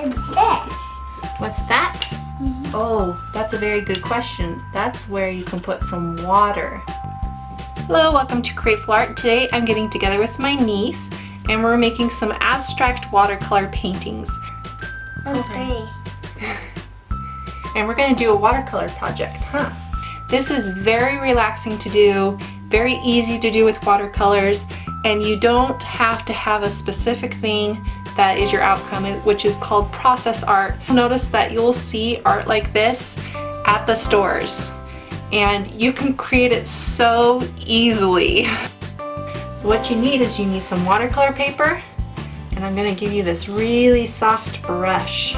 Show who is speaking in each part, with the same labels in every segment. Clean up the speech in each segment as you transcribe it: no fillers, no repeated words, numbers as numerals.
Speaker 1: This.
Speaker 2: What's that? Oh, that's a very good question. That's where you can put some water. Hello, welcome to Createful Art. Today I'm getting together with my niece and we're making some abstract watercolor paintings.
Speaker 1: Okay.
Speaker 2: And we're going to do a watercolor project, huh? This is very relaxing to do, very easy to do with watercolors, and you don't have to have a specific thing that is your outcome, which is called process art. Notice that you'll see art like this at the stores, and you can create it so easily. So what you need is you need some watercolor paper, and I'm going to give you this really soft brush.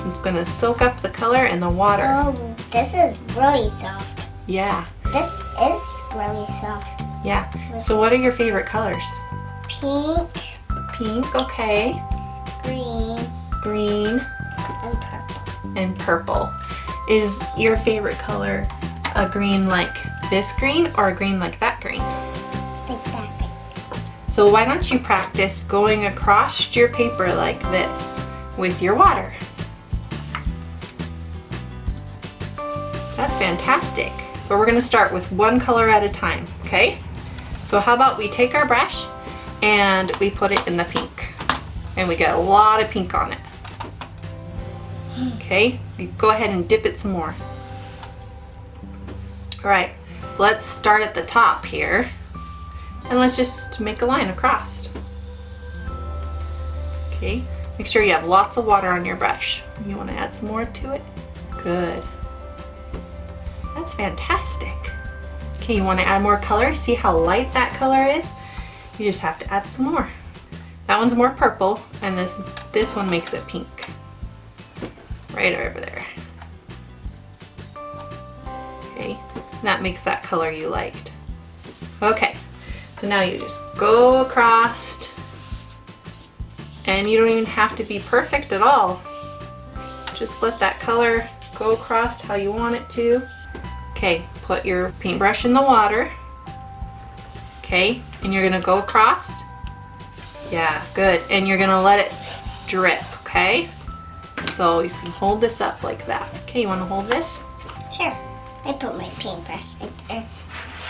Speaker 2: It's going to soak up the color and the water.
Speaker 1: Oh, this is really soft.
Speaker 2: Yeah.
Speaker 1: This is really soft.
Speaker 2: Yeah. So what are your favorite colors?
Speaker 1: Pink.
Speaker 2: Pink, okay.
Speaker 1: Green.
Speaker 2: Green.
Speaker 1: And purple.
Speaker 2: And purple. Is your favorite color a green like this green or a green like that green?
Speaker 1: Like that green.
Speaker 2: So why don't you practice going across your paper like this with your water? That's fantastic. But we're going to start with one color at a time, okay? So how about we take our brush and we put it in the pink. And we get a lot of pink on it. Okay, you go ahead and dip it some more. Alright, so let's start at the top here. And let's just make a line across. Okay, make sure you have lots of water on your brush. You want to add some more to it? Good. That's fantastic. Okay, you want to add more color? See how light that color is? You just have to add some more. That one's more purple, and this one makes it pink. Right over there. Okay, and that makes that color you liked. Okay, so now you just go across, and you don't even have to be perfect at all. Just let that color go across how you want it to. Okay, put your paintbrush in the water. Okay, and you're gonna go across. Yeah, good. And you're gonna let it drip, okay? So you can hold this up like that. Okay, you wanna hold this?
Speaker 1: Sure. I put my paintbrush right there.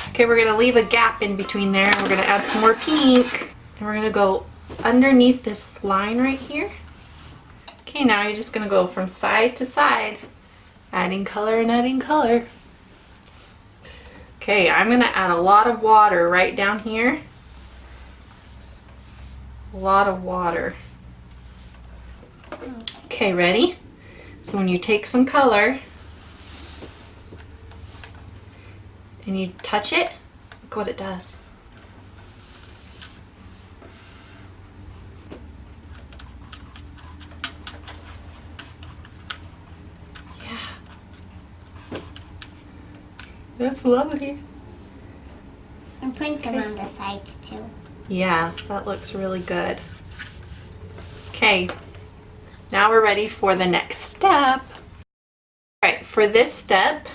Speaker 2: Okay, we're gonna leave a gap in between there. We're gonna add some more pink. And we're gonna go underneath this line right here. Okay, now you're just gonna go from side to side, adding color and adding color. Okay, I'm gonna add a lot of water right down here. A lot of water. Okay, ready? So when you take some color and you touch it, look what it does. Yeah. That's lovely.
Speaker 1: And put them on the sides too.
Speaker 2: Yeah, that looks really good. Okay, now we're ready for the next step. All right, for this step,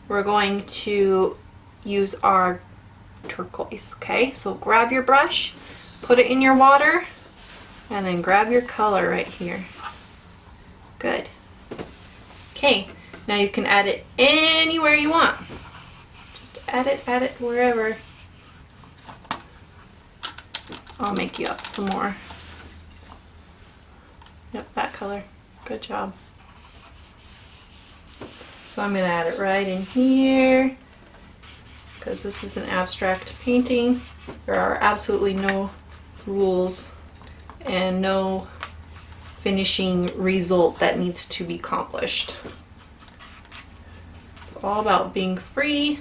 Speaker 2: we're going to use our turquoise, okay? So grab your brush, put it in your water, and then grab your color right here. Good. Okay, now you can add it anywhere you want. Just add it wherever. I'll make you up some more. Yep, that color. Good job. So I'm going to add it right in here because this is an abstract painting. There are absolutely no rules and no finishing result that needs to be accomplished. It's all about being free.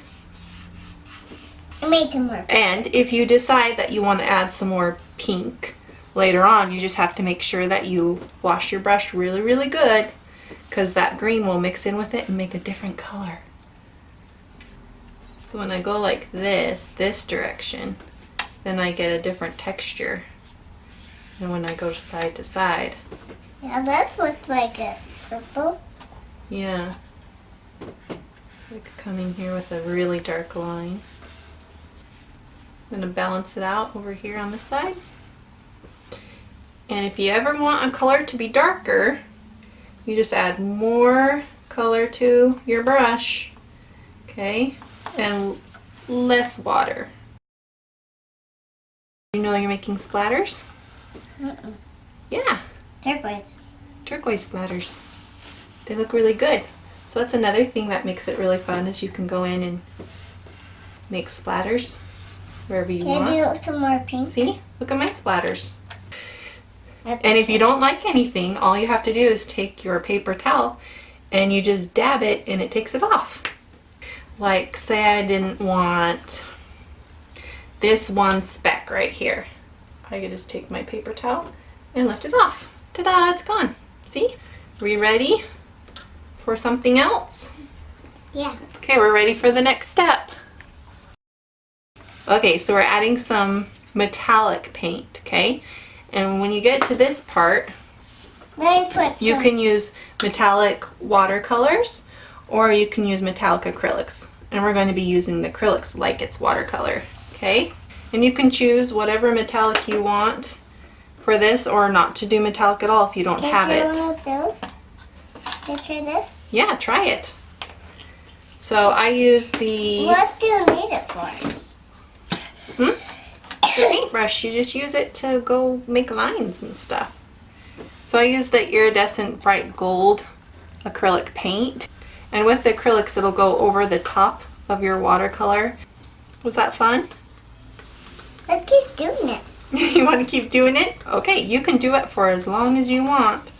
Speaker 1: I made some more.
Speaker 2: And if you decide that you want to add some more pink later on, you just have to make sure that you wash your brush really, really good, because that green will mix in with it and make a different color. So when I go like this direction, then I get a different texture. And when I go side to side.
Speaker 1: Yeah, this looks like a purple.
Speaker 2: Yeah. Like coming here with a really dark line. I'm going to balance it out over here on this side. And if you ever want a color to be darker, you just add more color to your brush, okay, and less water. You know you're making splatters? Yeah.
Speaker 1: Turquoise.
Speaker 2: Turquoise splatters. They look really good. So that's another thing that makes it really fun is you can go in and make splatters wherever you want.
Speaker 1: Can I do some more pink?
Speaker 2: See? Look at my splatters.
Speaker 1: That's
Speaker 2: And if you don't like anything, all you have to do is take your paper towel and you just dab it and it takes it off. Like say I didn't want this one speck right here. I could just take my paper towel and lift it off. Ta-da, it's gone. See? Are we ready for something else?
Speaker 1: Yeah.
Speaker 2: Okay, we're ready for the next step. Okay, so we're adding some metallic paint, okay? And when you get to this part,
Speaker 1: Let me put
Speaker 2: you
Speaker 1: some.
Speaker 2: can use metallic watercolors or you can use metallic acrylics. And we're going to be using the acrylics like it's watercolor, okay? And you can choose whatever metallic you want for this or not to do metallic at all if you don't
Speaker 1: Can
Speaker 2: have
Speaker 1: I
Speaker 2: it.
Speaker 1: try one of those? Can I try this?
Speaker 2: Yeah, try it. So I use the
Speaker 1: What do you need it for?
Speaker 2: the paintbrush. You just use it to go make lines and stuff. So I use the iridescent bright gold acrylic paint. And with the acrylics, it'll go over the top of your watercolor. Was that fun?
Speaker 1: Let's keep doing it.
Speaker 2: You want to keep doing it? Okay, you can do it for as long as you want.